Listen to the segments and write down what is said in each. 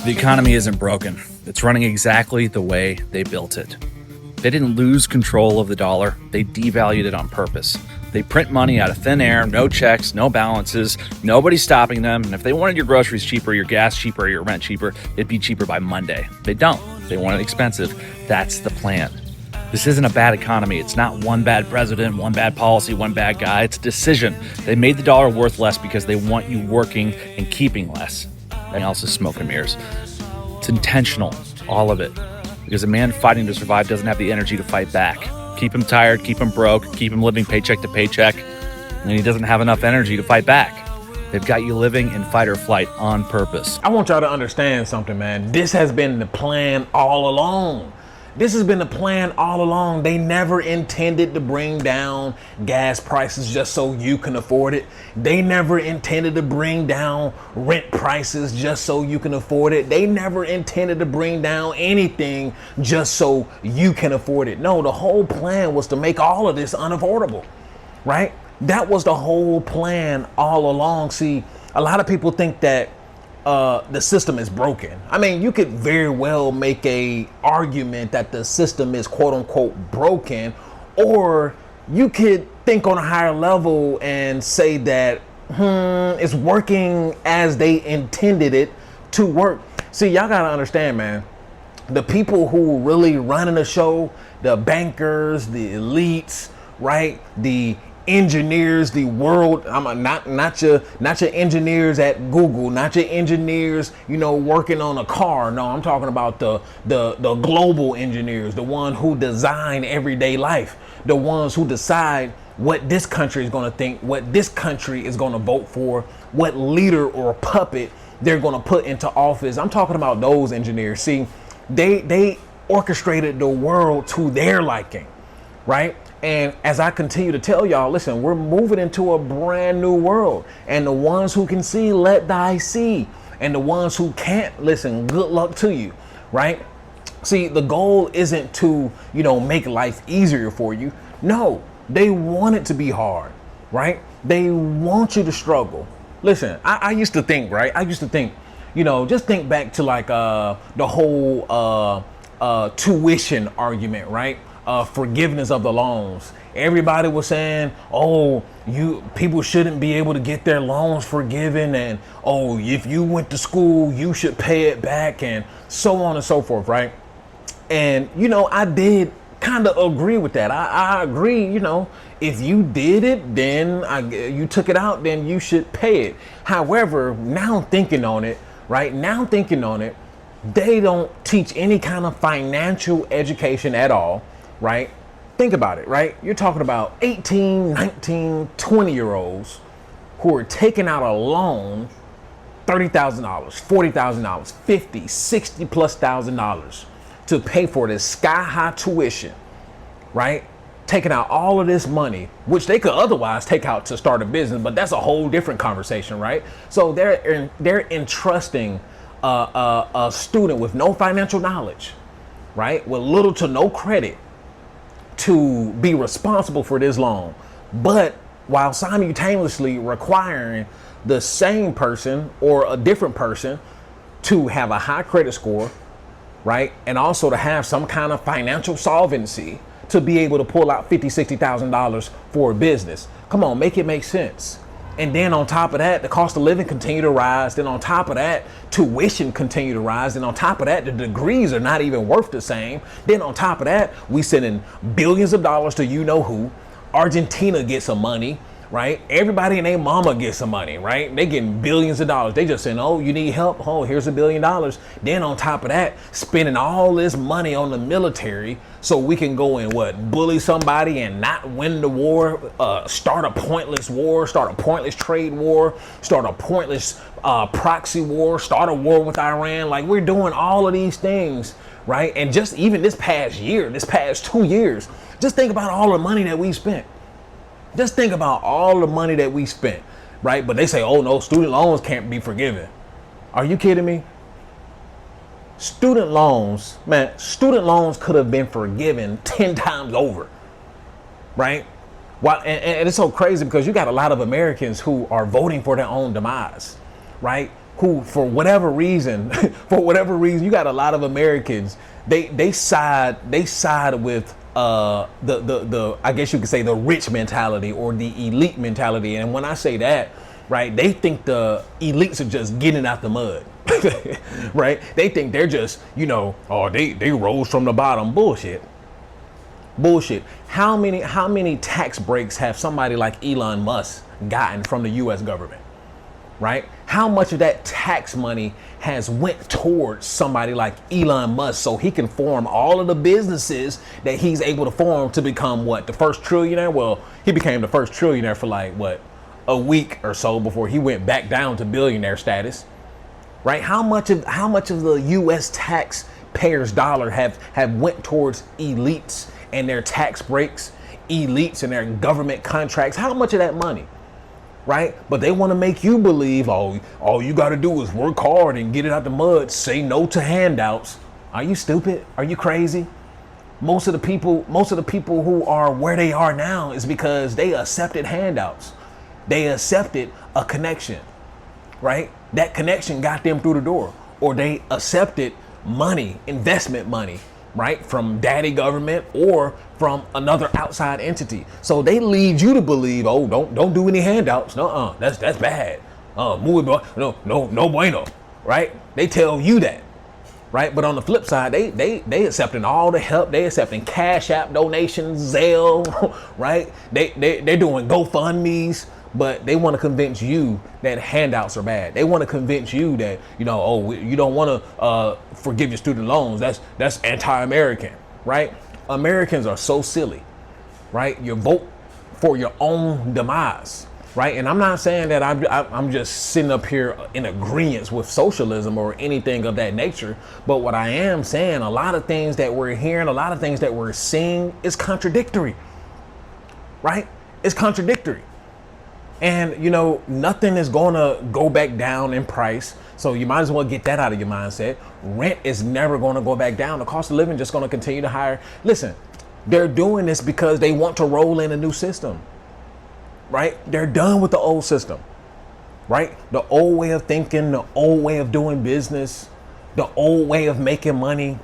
The economy isn't broken. It's running exactly the way they built it. They didn't lose control of the dollar. They devalued it on purpose. They print money out of thin air, no checks, no balances, nobody's stopping them. And if they wanted your groceries cheaper, your gas cheaper, your rent cheaper, it'd be cheaper by Monday. They don't. They want it expensive. That's the plan. This isn't a bad economy. It's not one bad president, one bad policy, one bad guy. It's a decision. They made the dollar worth less because they want you working and keeping less. Everything else is smoke and mirrors. It's intentional, all of it. Because a man fighting to survive doesn't have the energy to fight back. Keep him tired, keep him broke, keep him living paycheck to paycheck, and he doesn't have enough energy to fight back. They've got you living in fight or flight on purpose. I want y'all to understand something, man. This has been the plan all along. This has been the plan all along. They never intended to bring down gas prices just so you can afford it. They never intended to bring down rent prices just so you can afford it. They never intended to bring down anything just so you can afford it. No, the whole plan was to make all of this unaffordable, right? That was the whole plan all along. See, a lot of people think that the system is broken. I mean, you could very well make a argument that the system is quote unquote broken, or you could think on a higher level and say that it's working as they intended it to work. See, y'all gotta understand, man, the people who really running the show, the bankers, the elites, right, the engineers, the world. I'm not your engineers at Google, not your engineers, working on a car. No, I'm talking about the global engineers, the one who design everyday life, the ones who decide what this country is going to think, what this country is going to vote for, what leader or puppet they're going to put into office. I'm talking about those engineers. See, they orchestrated the world to their liking, right? And as I continue to tell y'all, listen, we're moving into a brand new world. And the ones who can see, let thy see. And the ones who can't, listen, good luck to you, right? See, the goal isn't to, make life easier for you. No, they want it to be hard, right? They want you to struggle. Listen, I used to think, right? Just think back to like the whole tuition argument, right? Forgiveness of the loans. Everybody was saying, people shouldn't be able to get their loans forgiven, and if you went to school, you should pay it back, and so on and so forth, right? And I did kind of agree with that. I agree, if you did it, then you took it out, then you should pay it. However, now thinking on it, they don't teach any kind of financial education at all. Right? Think about it, right? You're talking about 18, 19, 20-year-olds who are taking out a loan, $30,000, $40,000, $50,000, $60,000+ to pay for this sky-high tuition, right? Taking out all of this money, which they could otherwise take out to start a business, but that's a whole different conversation, right? So they're entrusting a student with no financial knowledge, right? With little to no credit, to be responsible for this loan, but while simultaneously requiring the same person or a different person to have a high credit score, right? And also to have some kind of financial solvency to be able to pull out $50,000, $60,000 for a business. Come on, make it make sense. And then on top of that, the cost of living continue to rise. Then on top of that, tuition continue to rise. And on top of that, the degrees are not even worth the same. Then on top of that, we sending billions of dollars to who. Argentina gets some money, right? Everybody and their mama gets some money, right? They getting billions of dollars. They just saying, you need help? Here's $1 billion. Then on top of that, spending all this money on the military so we can go and bully somebody and not win the war, start a pointless war, start a pointless trade war, start a pointless proxy war, start a war with Iran. Like, we're doing all of these things, right? And just even this past 2 years, just think about all the money that we spent. Just think about all the money that we spent, right? But they say, no, student loans can't be forgiven. Are you kidding me? Student loans could have been forgiven 10 times over, right? And it's so crazy because you got a lot of Americans who are voting for their own demise, right? who for whatever reason, you got a lot of Americans. They side with the I guess you could say the rich mentality or the elite mentality. And when I say that, right, they think the elites are just getting out the mud. Right? They think they're just, oh, they rose from the bottom. Bullshit. How many tax breaks have somebody like Elon Musk gotten from the US government? Right? How much of that tax money has went towards somebody like Elon Musk so he can form all of the businesses that he's able to form to become the first trillionaire? Well, he became the first trillionaire for a week or so before he went back down to billionaire status. Right? How much of the US taxpayers' dollar have went towards elites and their tax breaks, elites and their government contracts? How much of that money? Right? But they want to make you believe, all you got to do is work hard and get it out the mud. Say no to handouts. Are you stupid? Are you crazy? Most of the people who are where they are now is because they accepted handouts. They accepted a connection, right? That connection got them through the door, or they accepted money, investment money, right? From daddy government or from another outside entity. So they lead you to believe, don't do any handouts. No, that's bad. Muy no bueno, right? They tell you that, right? But on the flip side, they accepting all the help. They accepting Cash App donations, Zelle, right? They're doing GoFundMe's. But they want to convince you that handouts are bad. They want to convince you that, you don't want to forgive your student loans. That's anti-American, right? Americans are so silly, right? You vote for your own demise, right? And I'm not saying that I'm just sitting up here in agreement with socialism or anything of that nature. But what I am saying, a lot of things that we're hearing, a lot of things that we're seeing is contradictory, right? It's contradictory. And, nothing is going to go back down in price. So you might as well get that out of your mindset. Rent is never going to go back down. The cost of living just going to continue to higher. Listen, they're doing this because they want to roll in a new system, right? They're done with the old system, right? The old way of thinking, the old way of doing business, the old way of making money,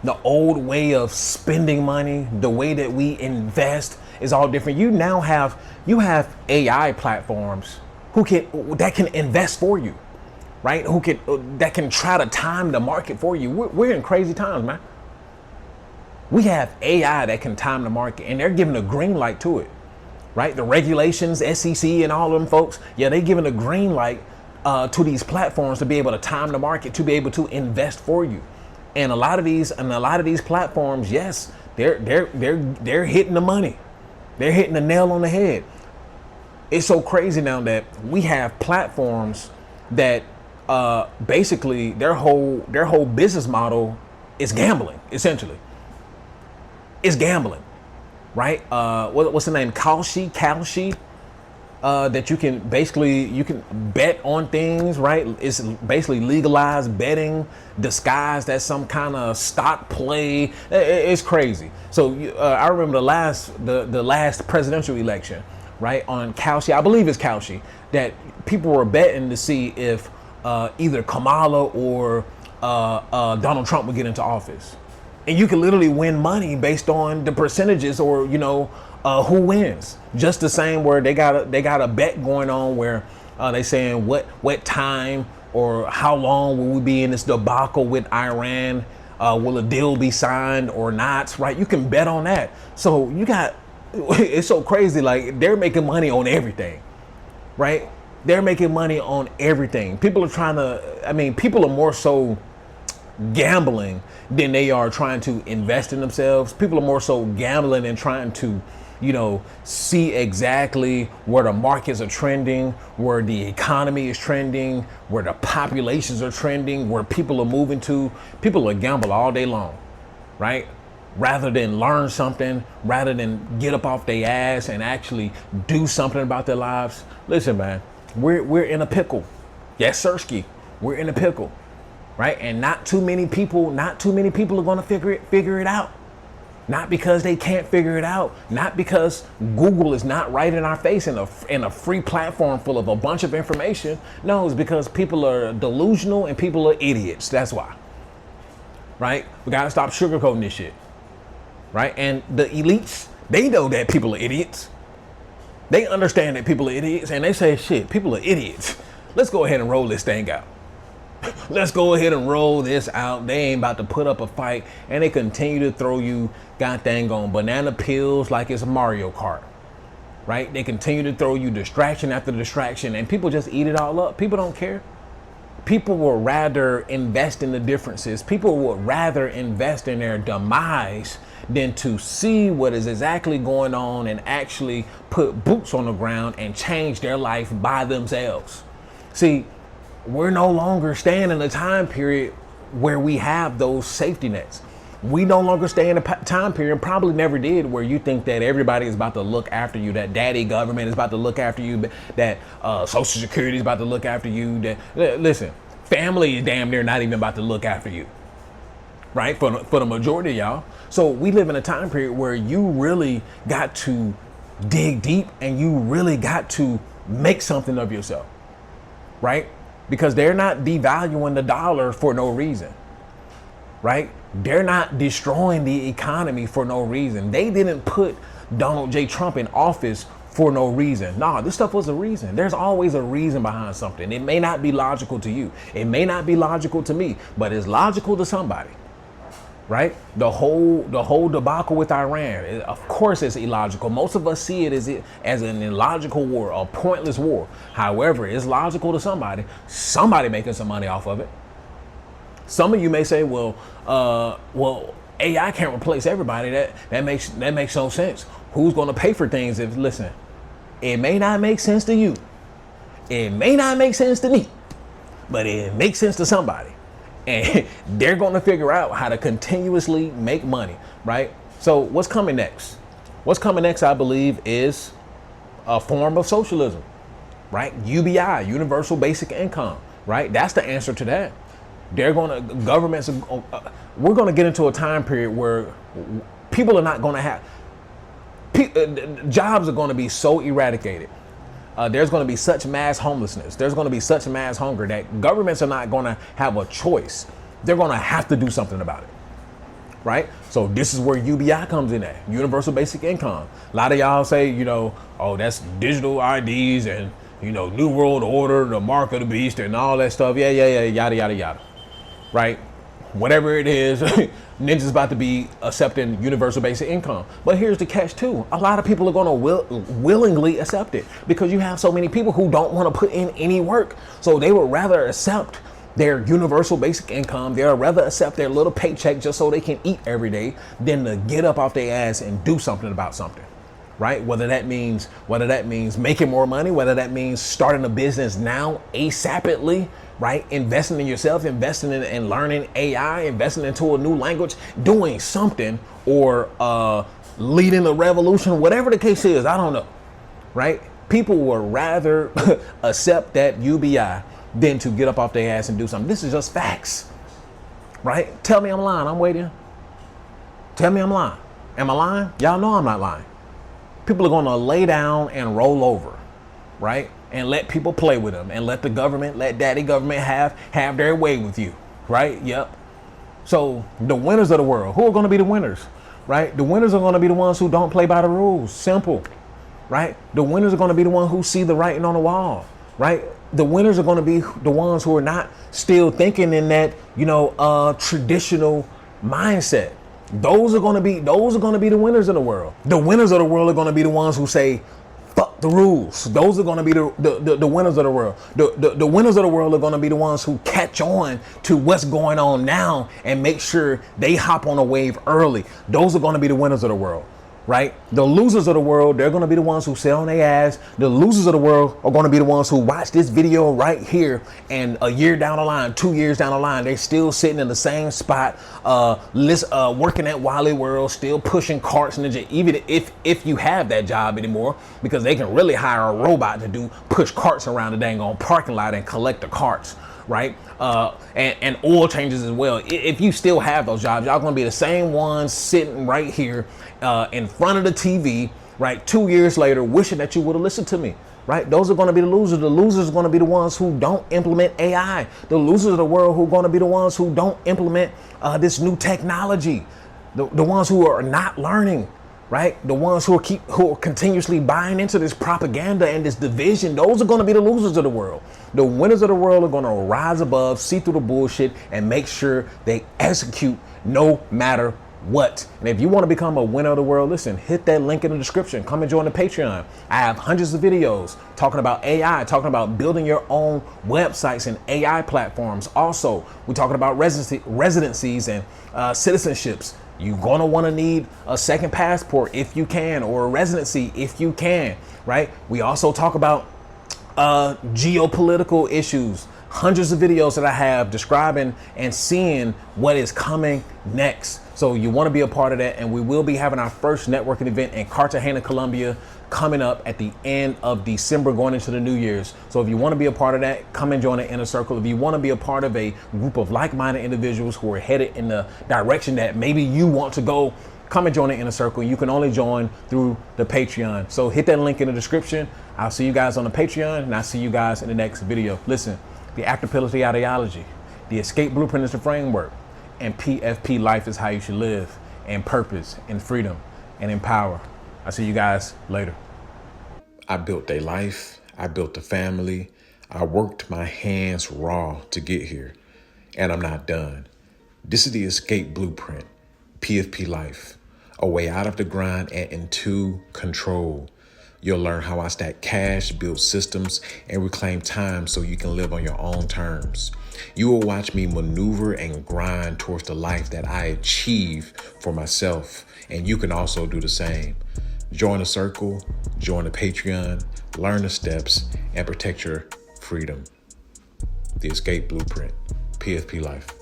the old way of spending money, the way that we invest is all different. You have AI platforms that can invest for you, right? That can try to time the market for you. We're in crazy times, man. We have AI that can time the market, and they're giving a green light to it, right? The regulations, SEC, and all of them folks, they're giving a green light to these platforms to be able to time the market, to be able to invest for you. And a lot of these platforms, yes, they're hitting the money. They're hitting the nail on the head. It's so crazy now that we have platforms that basically their whole business model is gambling, essentially. It's gambling, right? What's the name? Kalshi, that you can bet on things, right? It's basically legalized betting disguised as some kind of stock play. It's crazy. So I remember the last presidential election, right? On Kalshi, I believe it's Kalshi, that people were betting to see if either Kamala or Donald Trump would get into office. And you can literally win money based on the percentages or, who wins. Just the same where they got a bet going on where they saying what time or how long will we be in this debacle with Iran? Will a deal be signed or not? Right? You can bet on that. So it's so crazy. Like they're making money on everything, right? They're making money on everything. People are more so gambling than they are trying to invest in themselves. People are more so gambling and trying to, see exactly where the markets are trending, where the economy is trending, where the populations are trending, where people are moving to. People will gamble all day long, right? Rather than learn something, rather than get up off their ass and actually do something about their lives. Listen, man, we're in a pickle. Yes, Sirski, we're in a pickle. Right? And not too many people are going to figure it out. Not because they can't figure it out. Not because Google is not right in our face in a free platform full of a bunch of information. No, it's because people are delusional and people are idiots. That's why. Right? We got to stop sugarcoating this shit. Right? And the elites, they know that people are idiots. They understand that people are idiots, and they say, shit, people are idiots. Let's go ahead and roll this thing out. Let's go ahead and roll this out. They ain't about to put up a fight, and they continue to throw you god dang on banana peels like it's Mario Kart. Right? They continue to throw you distraction after distraction, and people just eat it all up. People don't care. People will rather invest in the differences. People would rather invest in their demise than to see what is exactly going on and actually put boots on the ground and change their life by themselves. See, we're no longer staying in a time period where we have those safety nets. We no longer stay in a time period, probably never did, where you think that everybody is about to look after you, that daddy government is about to look after you, that Social Security is about to look after you. That, listen, family is damn near not even about to look after you, right? For the majority of y'all. So we live in a time period where you really got to dig deep and you really got to make something of yourself, right? Because they're not devaluing the dollar for no reason, right? They're not destroying the economy for no reason. They didn't put Donald J. Trump in office for no reason. Nah, this stuff was a reason. There's always a reason behind something. It may not be logical to you. It may not be logical to me, but it's logical to somebody, right? The whole debacle with Iran, of course it's illogical. Most of us see it as an illogical war, a pointless war. However, it's logical to somebody. Somebody making some money off of it. Some of you may say, well, AI can't replace everybody. That makes no sense. Who's going to pay for things? Listen, it may not make sense to you. It may not make sense to me, but it makes sense to somebody. And they're going to figure out how to continuously make money, right? So what's coming next? What's coming next, I believe, is a form of socialism, right? UBI, Universal Basic Income, right? That's the answer to that. We're going to get into a time period where people are not going to have, jobs are going to be so eradicated. There's going to be such mass homelessness. There's going to be such mass hunger that governments are not going to have a choice. They're going to have to do something about it, right? So this is where UBI comes in at, Universal Basic Income. A lot of y'all say, oh, that's digital IDs and, New World Order, the mark of the beast and all that stuff. Yeah, yada, yada, yada, right? Whatever it is, Ninja's about to be accepting universal basic income. But here's the catch too. A lot of people are going to willingly accept it because you have so many people who don't want to put in any work. So they would rather accept their universal basic income. They'll rather accept their little paycheck just so they can eat every day than to get up off their ass and do something about something. Right? Whether that means making more money, whether that means starting a business now ASAPidly, right? Investing in yourself, investing in and learning AI, investing into a new language, doing something, or leading a revolution, whatever the case is, I don't know, right? People would rather accept that UBI than to get up off their ass and do something. This is just facts, right? Tell me I'm lying. I'm waiting. Tell me I'm lying. Am I lying? Y'all know I'm not lying. People are going to lay down and roll over, right? And let people play with them and let the government, let daddy government have their way with you, right? Yep. So the winners of the world, who are going to be the winners, right? The winners are going to be the ones who don't play by the rules. Simple, right? The winners are going to be the ones who see the writing on the wall, right? The winners are going to be the ones who are not still thinking in that, traditional mindset. Those are going to be the winners of the world. The winners of the world are going to be the ones who say, fuck the rules. Those are going to be the winners of the world. The winners of the world are going to be the ones who catch on to what's going on now and make sure they hop on a wave early. Those are going to be the winners of the world, right? The losers of the world, they're going to be the ones who sit on their ass. The losers of the world are going to be the ones who watch this video right here, and a year down the line, 2 years down the line, they're still sitting in the same spot, working at Wally World, still pushing carts in the gym, even if you have that job anymore, because they can really hire a robot to push carts around the dang on parking lot and collect the carts, right? And oil changes as well. If you still have those jobs, y'all gonna be the same ones sitting right here in front of the TV, right? 2 years later, wishing that you would have listened to me. Right? Those are going to be the losers. The losers are going to be the ones who don't implement AI. The losers of the world who are going to be the ones who don't implement this new technology. The ones who are not learning, right? The ones who are continuously buying into this propaganda and this division. Those are going to be the losers of the world. The winners of the world are going to rise above, see through the bullshit, and make sure they execute no matter what. And if you want to become a winner of the world, listen, hit that link in the description. Come and join the Patreon. I have hundreds of videos talking about AI, talking about building your own websites and AI platforms. Also, we're talking about residencies and citizenships. You're going to want to need a second passport if you can, or a residency if you can, right? We also talk about geopolitical issues. Hundreds of videos that I have describing and seeing what is coming next. So you want to be a part of that. And we will be having our first networking event in Cartagena, Colombia, coming up at the end of December, going into the New Year's. So if you want to be a part of that, come and join the inner circle. If you want to be a part of a group of like-minded individuals who are headed in the direction that maybe you want to go, come and join the inner circle. You can only join through the Patreon. So hit that link in the description. I'll see you guys on the Patreon, and I'll see you guys in the next video. Listen, the active pill is the ideology, the escape blueprint is the framework, and PFP life is how you should live, and purpose, and freedom, and in power. I'll see you guys later. I built a life, I built a family, I worked my hands raw to get here, and I'm not done. This is the escape blueprint, PFP life, a way out of the grind and into control. You'll learn how I stack cash, build systems, and reclaim time so you can live on your own terms. You will watch me maneuver and grind towards the life that I achieve for myself, and you can also do the same. Join the circle, join the Patreon, learn the steps, and protect your freedom. The escape blueprint, PFP life.